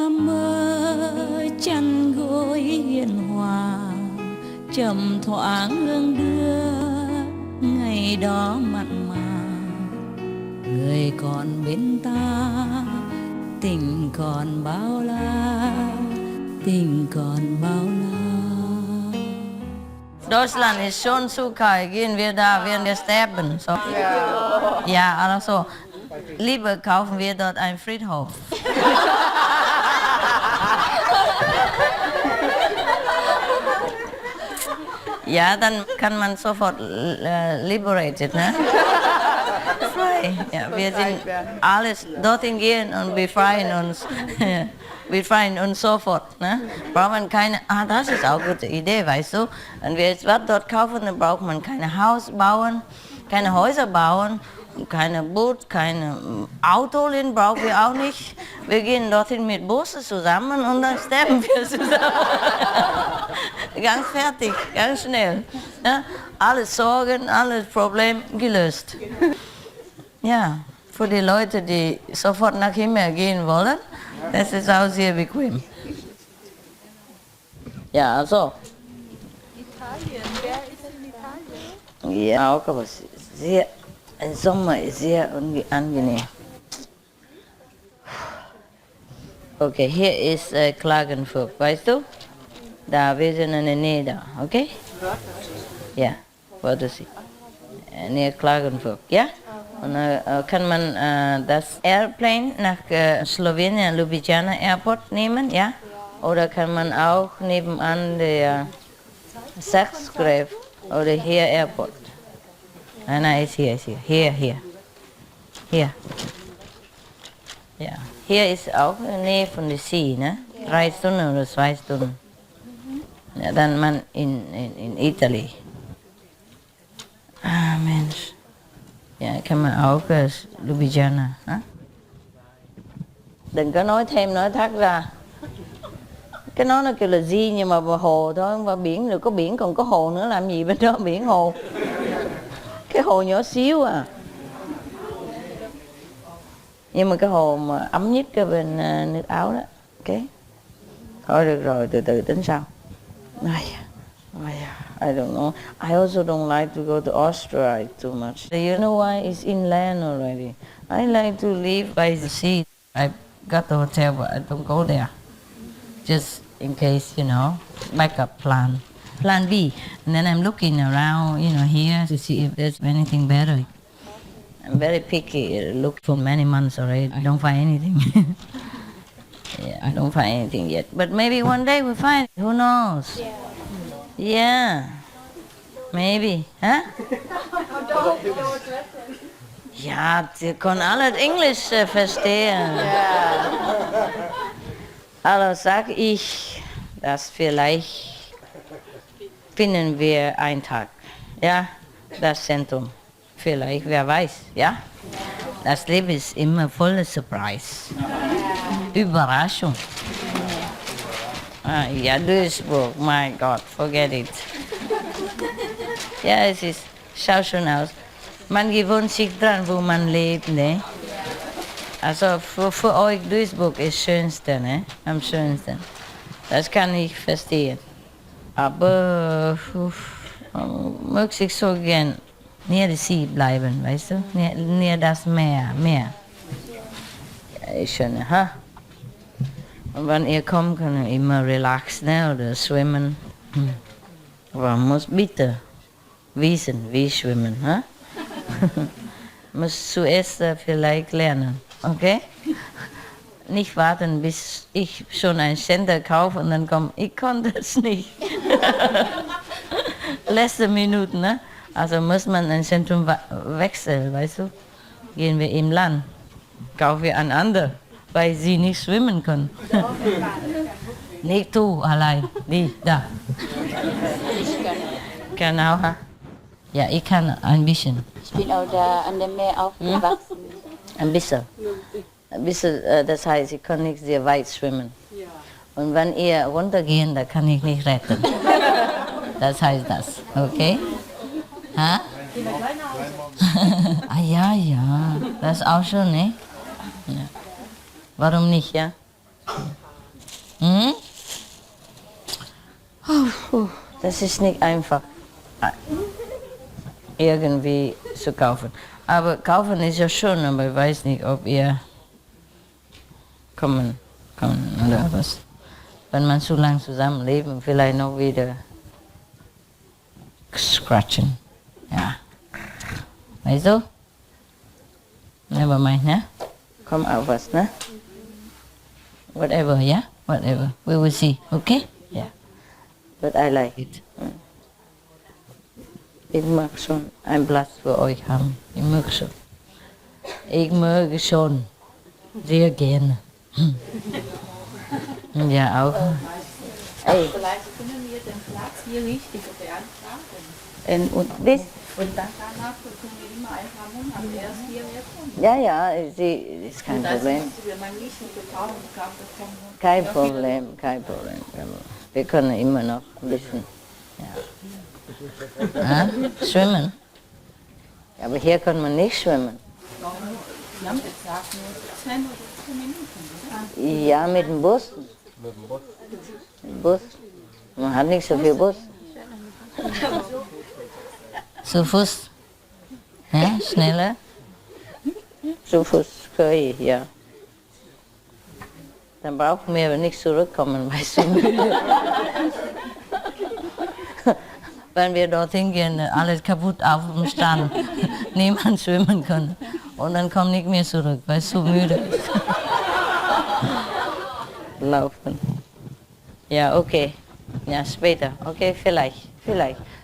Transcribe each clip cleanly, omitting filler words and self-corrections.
mơ chăn gối hiền hòa, chậm thoáng hương đưa ngày đó mặn mà. Người còn bên ta, tình còn bao la, tình còn bao la. Deutschland ist schon zu kalt, gehen wir da, werden wir sterben. So. Ja, also lieber kaufen wir dort einen Friedhof. Ja, dann kann man sofort liberated, ne? Frei. Ja, wir sind alles dorthin gehen und befreien uns. Wir befreien uns sofort. Ne? Braucht man keine, das ist auch eine gute Idee, weißt du. Wenn wir jetzt was dort kaufen, dann braucht man kein Haus bauen, keine Häuser bauen, keine Boot, keine Auto brauchen wir auch nicht. Wir gehen dorthin mit Bussen zusammen und dann sterben wir zusammen. Ganz fertig, ganz schnell. Ja? Alle Sorgen, alle Probleme gelöst. Ja, für die Leute, die sofort nach Himmel gehen wollen, das ist auch sehr bequem. Ja, also. Italien, wer ist in Italien? Ja, auch aber sehr, im Sommer ist sehr angenehm. Okay, hier ist Klagenfurt, weißt du? Da, wir sind in der Nähe da, okay? Ja, Wörthersee. Nähe Klagenfurt, ja? Und kann man das Airplane nach Slowenien, Ljubljana Airport nehmen, ja? Oder kann man auch nebenan der Zagreb oder hier Airport? Nein, ist hier, hier. Ja, hier ist auch in der Nähe von der See, ne? 3 Stunden oder 2 Stunden. Ja, dann man in Italien. Ah, Mensch. Ja, kann man auch Ljubljana. Hả? Đừng có nói thêm nói thắt ra. Cái nó kêu là gì nhưng mà hồ thôi, và biển rồi có biển còn có hồ nữa làm gì bên đó biển hồ. Cái hồ nhỏ xíu à. Nhưng mà cái hồ mà ấm nhất cái bên nước Áo đó. Ok. Thôi được rồi, từ từ tính sau. I don't know. I also don't like to go to Austria too much. You know why? It's inland already. I like to live by the sea. I got the hotel, but I don't go there. Just in case, you know, backup plan. Plan B. And then I'm looking around, you know, here to see if there's anything better. I'm very picky. I look for many months already. I don't find anything. Yeah, I don't find anything yet. But maybe one day we'll find it. Who knows? Yeah. Maybe. Hä? Ja, sie können alle Englisch verstehen. Also sag ich, dass vielleicht finden wir einen Tag. Ja, das Zentrum. Vielleicht, wer weiß, ja? Das Leben ist immer voller Surprise. Überraschung. Ah, ja, Duisburg, mein Gott, forget it. Ja, es ist, schaut schon aus. Man gewöhnt sich dran, wo man lebt, ne? Also für euch Duisburg ist das Schönste, ne? Am schönsten. Das kann ich verstehen. Aber möchte ich so gern näher der See bleiben, weißt du? Näher das Meer. Ja, ist schön, ha? Und wenn ihr kommt, könnt ihr immer relaxen, ne? Oder schwimmen. Aber man muss bitte wissen, wie schwimmen, ha? Muss zuerst vielleicht lernen, okay? Nicht warten, bis ich schon ein Center kaufe und dann komme, ich konnte es nicht. Letzte Minute, ne? Also muss man ein Zentrum wechseln, weißt du? Gehen wir im Land, kaufen wir ein anderes, weil sie nicht schwimmen können. Nicht du allein, die da. Genau, ha? Ja, ich kann ein bisschen. Ich bin auch da an dem Meer aufgewachsen. Ein bisschen. Ein bisschen, das heißt, ich kann nicht sehr weit schwimmen. Und wenn ihr runtergehen, dann kann ich nicht retten. Das heißt das, okay? Ha? Ah ja, das ist auch schon, ne? Ja. Warum nicht, ja? Hm? Das ist nicht einfach, irgendwie zu kaufen. Aber kaufen ist ja schön, aber ich weiß nicht, ob ihr kommen oder was. Wenn man so lange zusammenleben, vielleicht noch wieder scratchen. Ja. Weißt du? Never mind, ne? Komm auf was, ne? Whatever, yeah? Whatever. We will see, okay? Yeah. But I like it. Ich mag schon einen Platz für euch haben. Ich mag schon. Ich mag schon. Sehr gerne. Ja, auch. Hey. Vielleicht können wir den Platz hier richtig beantragen. Und das? Und dann danach können wir immer ein paar Monate erst hierher kommen. Ja, ja, sie ist kein Problem. Wenn man nicht so getan bekommen. Kein Problem, kein Problem. Wir können immer noch ein bisschen. Ja. Schwimmen? Ja, aber hier kann man nicht schwimmen. Sie haben gesagt, nur 10 oder 10 Minuten. Ja, mit dem Bus. Mit dem Bus. Man hat nicht so viel Bus. Zu Fuß? Ja, schneller? Zu Fuß kann ich, ja. Dann brauchen wir aber nicht zurückkommen, weißt du. Wenn wir dorthin gehen, alles kaputt auf dem Strand, niemand schwimmen kann. Und dann kommt nicht mehr zurück, weil es so müde ist. Laufen. Ja, okay. Ja, später. Okay, vielleicht.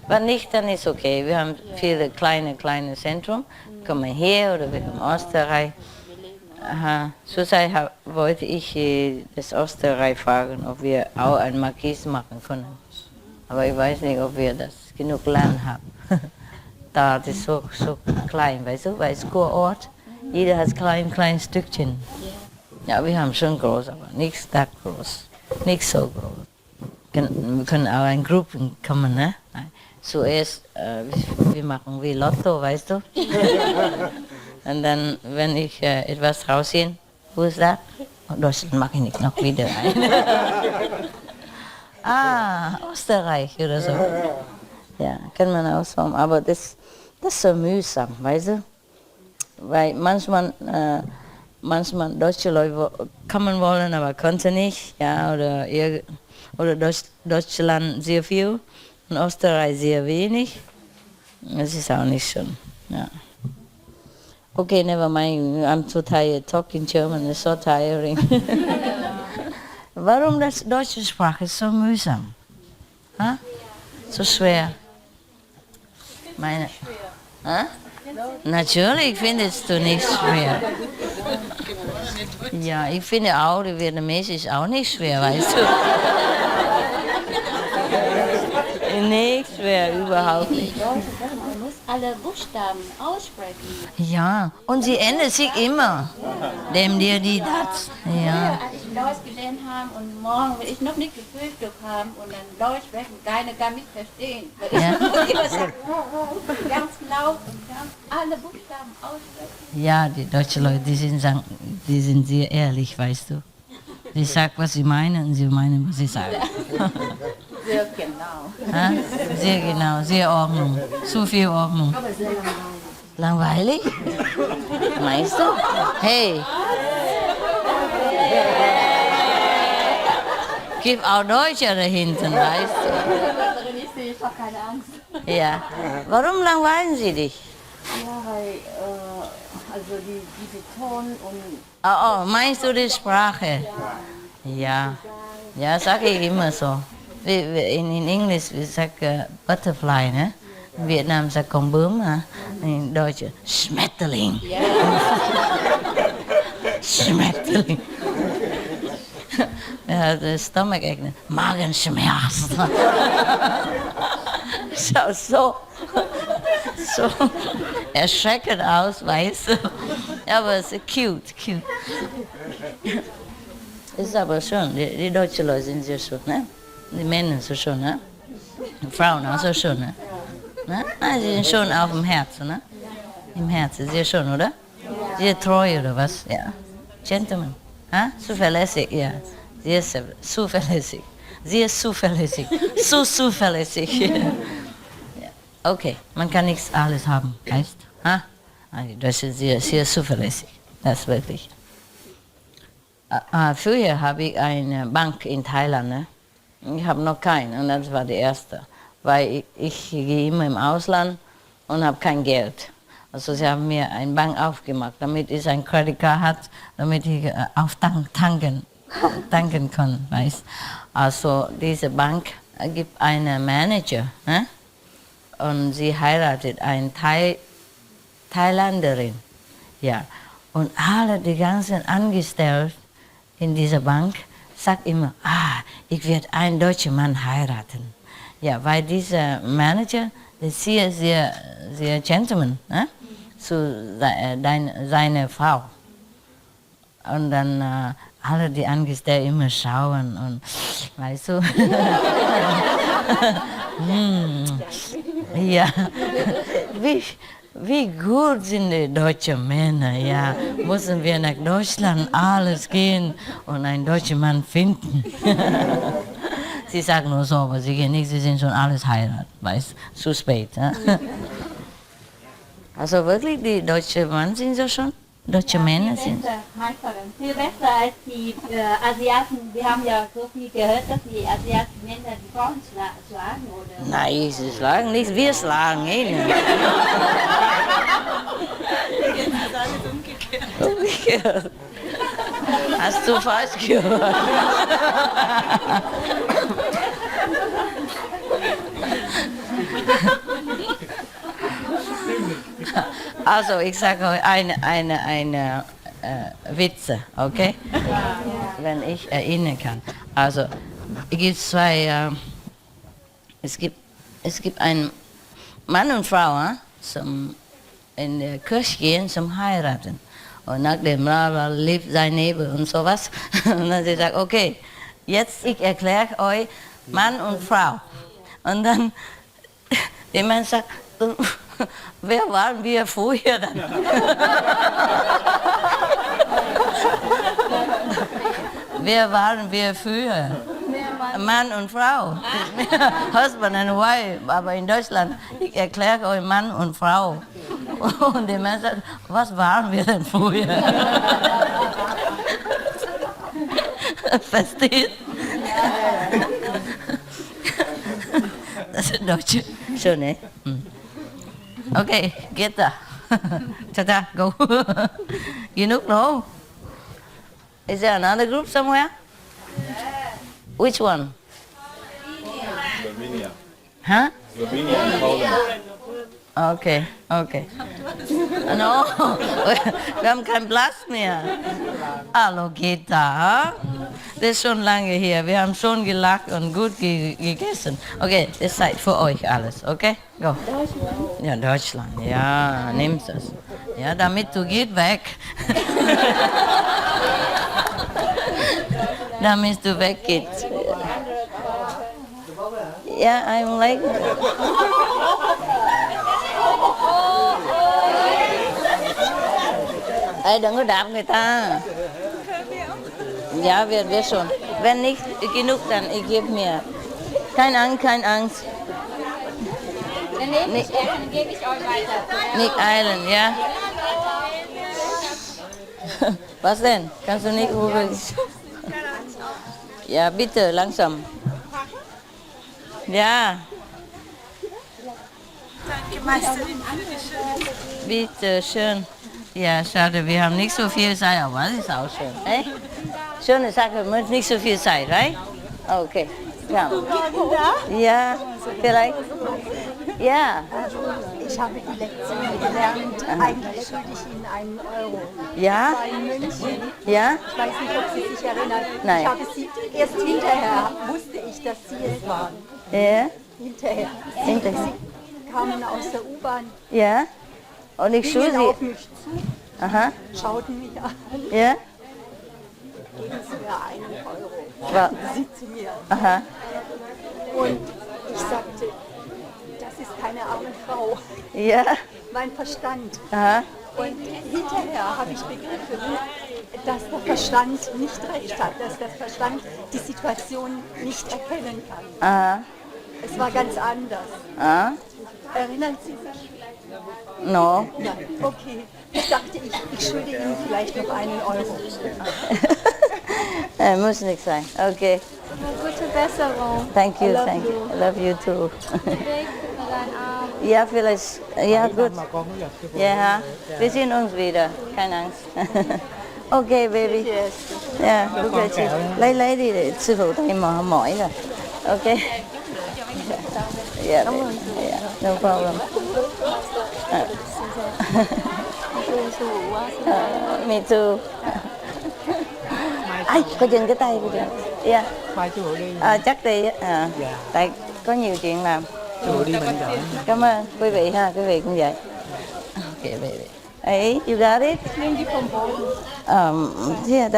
Wenn nicht, dann ist okay. Wir haben viele kleine Zentren. Kommen hier oder wir haben Österreich. Aha. Zurzeit wollte ich das Österreich fragen, ob wir auch ein Markis machen können. Aber ich weiß nicht, ob wir das genug Land haben. Da ist es so klein, weißt du, weil es Kurort. Jeder hat klein Stückchen. Ja, wir haben schon groß, aber nicht so groß. Nicht so groß. Wir können auch in Gruppen kommen, ne? Zuerst, wir machen wie Lotto, weißt du? Und dann, wenn ich etwas raussehe, wo ist das? Oh, Deutschland mache ich nicht noch wieder ein. Österreich oder so. Ja, kann man auch so, aber das ist so mühsam, weißt du? Weil manchmal deutsche Leute kommen wollen, aber konnten nicht, ja, oder Deutschland sehr viel und Österreich sehr wenig. Das ist auch nicht schön, ja. Okay, never mind, I'm too tired talking German, it's so tiring. Warum das deutsche Sprache ist so mühsam? Ha? So schwer. Meine. Ha? Natürlich findest du nicht schwer. Ja, ich finde auch, die Vietnamesisch ist auch nicht schwer, weißt du. Nicht schwer, überhaupt nicht. Man muss alle Buchstaben aussprechen. Ja, und sie ändert sich immer. Dem, dir, die, das. Ja. Als ich Deutsch gelernt habe und morgen will ich noch nicht gefrühstückt haben und dann Deutsch sprechen, keiner kann mich verstehen. Weil Ja. ich muss immer sagen, ganz laut und ganz alle Buchstaben aussprechen. Ja, die deutschen Leute, die sind sehr ehrlich, weißt du. Sie sagen, was sie meinen und sie meinen, was sie sagen. Sehr genau. Ha? Sehr genau, sehr Ordnung. Zu viel Ordnung. Aber sehr Langweilig? langweilig. Meinst du? Hey. Gib auch Deutsche da hinten, weißt Ich habe keine Angst. du? Ja. Warum langweilen sie dich? Ja, weil also diese Ton und Oh, meinst du die Sprache? Ja. Ja, sage ich immer so. In Englisch, wir sagen Butterfly, ne? In Vietnam sagt con bướm, in Deutsch Schmetterling. Schmetterling. Ja, the stomach ache, Magenschmerz. Schaut so erschreckend aus, weißt du. Ja, aber es ist cute. Ist aber schön, die deutschen Leute sind sehr schön, ne? Die Männer so schön, ne? Die Frauen auch so schön, ne? Sie sind schon auf dem Herzen, ne? Im Herzen, sehr schön, oder? Sehr treu, oder was? Ja. Gentleman. Zuverlässig, ja. Sehr zuverlässig. Sehr zuverlässig. So zuverlässig. Ja. Okay, man kann nicht alles haben, heißt? Ha? Also das ist sehr zuverlässig. Das ist wirklich. Früher habe ich eine Bank in Thailand. Ne? Ich habe noch keine und das war die erste. Weil ich gehe immer im Ausland und habe kein Geld. Also sie haben mir eine Bank aufgemacht, damit ich ein Credit Card hat, damit ich tanken kann. Weißt? Also diese Bank gibt einen Manager. Ne? Und sie heiratet eine Thailänderin. Ja. Und alle die ganzen Angestellten in dieser Bank sagen immer, ich werde einen deutschen Mann heiraten. Ja, weil dieser Manager ist sehr Gentleman, ne? Zu seiner Frau. Und dann alle die Angestellten immer schauen und, weißt du, ja, wie gut sind die deutschen Männer, ja, müssen wir nach Deutschland alles gehen und einen deutschen Mann finden. Sie sagen nur so, aber sie gehen nicht, sie sind schon alles heiratet, weißt du, zu spät. Ja? Also wirklich, die deutschen Männer sind so schon? Deutsche Männer sind? Viel besser als die Asiaten. Wir haben ja so viel gehört, dass die asiatischen Männer die Frauen schlagen, oder? Nein, sie schlagen nicht, wir schlagen ihnen. Jetzt ist alles umgekehrt. Umgekehrt. Hast du falsch gehört? Also, ich sage euch eine Witze, okay? Wenn ich erinnern kann. Also, es gibt einen Mann und Frau, zum in der Kirche gehen zum Heiraten. Und nachdem lebt sein Neben und sowas. Und dann sie sagt, okay, jetzt ich erkläre euch Mann und Frau. Und dann der Mann sagt, wer waren wir vorher dann? Wer waren wir früher? Mann und Frau. Husband and wife. Aber in Deutschland, ich erkläre euch Mann und Frau. Und der Mann sagt, was waren wir denn früher? Versteht? Das ist Deutsch. Schön, ne? Okay, geht da. Ta-ta, go. Genug, no? Is there another group somewhere? Which one? Slovenia. Huh? Slovenia and Poland. Okay. No, wir haben keinen Platz mehr. Hallo, geht da? Das ist schon lange hier. Wir haben schon gelacht und gut gegessen. Okay, das ist Zeit für euch alles, okay? Go. Ja, Deutschland. Ja, nimmst es. Ja, damit du gehst weg. Damit du weggehst. Ja, I'm like... Ê, đừng có đạp người ta. Ja, wir schon. Wenn nicht genug, dann ich gebe mir. Keine Angst. Wenn nicht, dann gebe ich euch weiter. Nicht eilen, ja? Was denn? Kannst du nicht ruhig? Ja, bitte, langsam. Ja. Danke, Meisterin. Bitte schön. Ja, schade, wir haben nicht so viel Zeit, aber das ist auch schön. Eh? Schöne Sache mit nicht so viel Zeit, right? Okay. Ja. Ja, vielleicht. Ja. Ich habe die Lektion gelernt. Eigentlich schulde ich Ihnen einen Euro. Ja? Das war in München. Ja? Ich weiß nicht, ob Sie sich erinnern. Nein. Ich habe Sie erst hinterher wusste ich, dass Sie es waren. Ja? Hinterher. Sie kamen aus der U-Bahn, Ja? Und ich schulde gingen auf sie. mich zu, Aha. schauten mich an, Ja? geben Sie mir einen Euro. Wa- Sie zu mir. Aha. Und ich sagte, das ist keine arme Frau. Ja? Mein Verstand. Aha. Und hinterher habe ich begriffen, dass der Verstand nicht recht hat, dass der Verstand die Situation nicht erkennen kann. Es war ganz anders. Erinnern Sie sich? No. Ja, okay. Ich dachte, ich schulde Ihnen vielleicht noch einen Euro. Muss nichts sein. Okay. Gute Besserung. Thank you, I love thank you. you. I love you too. Dein Arm. Ja, vielleicht. Ja, gut. Ja, wir sehen uns wieder. Keine Angst. Okay, baby. Ja, ok chị. Lấy đi để sư phụ tay mỏi rồi. Ok. Yeah, no problem. Me too. Ai, coi chừng cái tay, coi chừng. Yeah. Chắc đi. Tại có nhiều chuyện làm. Cảm ơn quý vị ha, quý vị cũng vậy. Ok, baby. Hey, you got it? Here.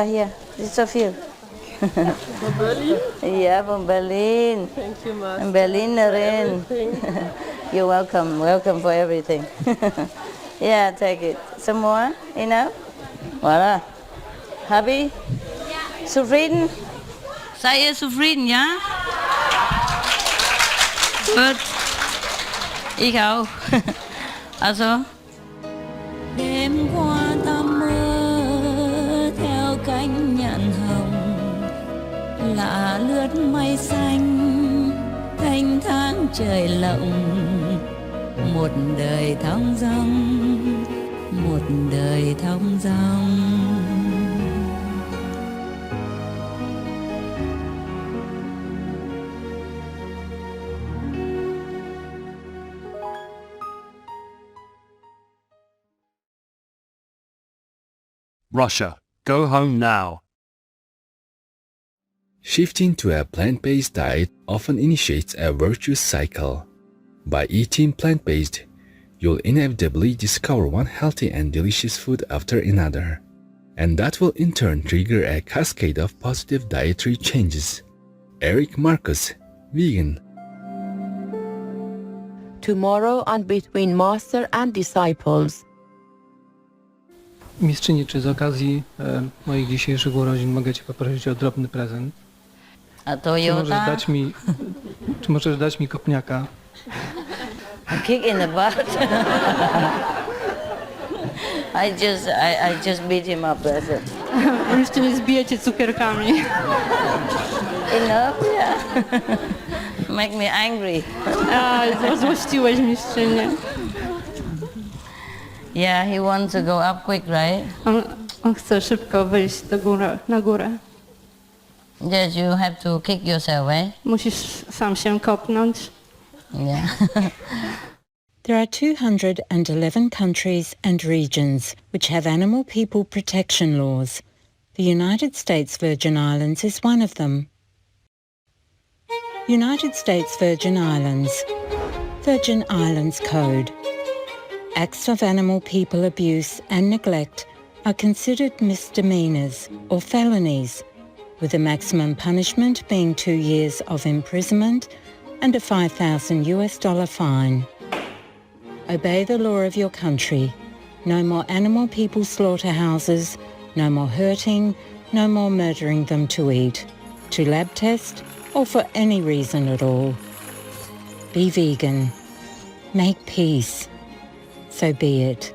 Just a few. From Berlin? Yeah, from Berlin. Thank you, Master. I'm Berlinerin. You're welcome. Welcome for everything. Yeah, take it. Some more? Enough? Voilà. Happy? Zufrieden? Seid ihr zufrieden, ja? Gut. Ich auch. Also? Đêm qua ta mơ theo cánh nhạn hồng, lạ lướt mây xanh thanh thang trời lộng, một đời thong dong, một đời thong dong. Russia, go home now. Shifting to a plant-based diet often initiates a virtuous cycle. By eating plant-based, you'll inevitably discover one healthy and delicious food after another, and that will in turn trigger a cascade of positive dietary changes. Eric Marcus, vegan. Tomorrow on Between Master and Disciples. Mistrzyni, czy z okazji moich dzisiejszych urodzin mogę Cię poprosić o drobny prezent? A Czy możesz Toyota? dać mi kopniaka? A kick in the butt. I just beat him up, that's it. Jeszcze nie zbijecie cukierkami. Enough? Yeah. Make me angry. Złościłeś mistrzynię. Yeah, he wants to go up quick, right? On chce szybko wyjść na górę. Yes, you have to kick yourself, eh? Musisz sam się kopnąć. Yeah. There are 211 countries and regions which have animal people protection laws. The United States Virgin Islands is one of them. United States Virgin Islands. Virgin Islands Code. Acts of animal people abuse and neglect are considered misdemeanors or felonies, with the maximum punishment being 2 years of imprisonment and a $5,000 fine. Obey the law of your country. No more animal people slaughterhouses, no more hurting, no more murdering them to eat, to lab test, or for any reason at all. Be vegan. Make peace. So be it.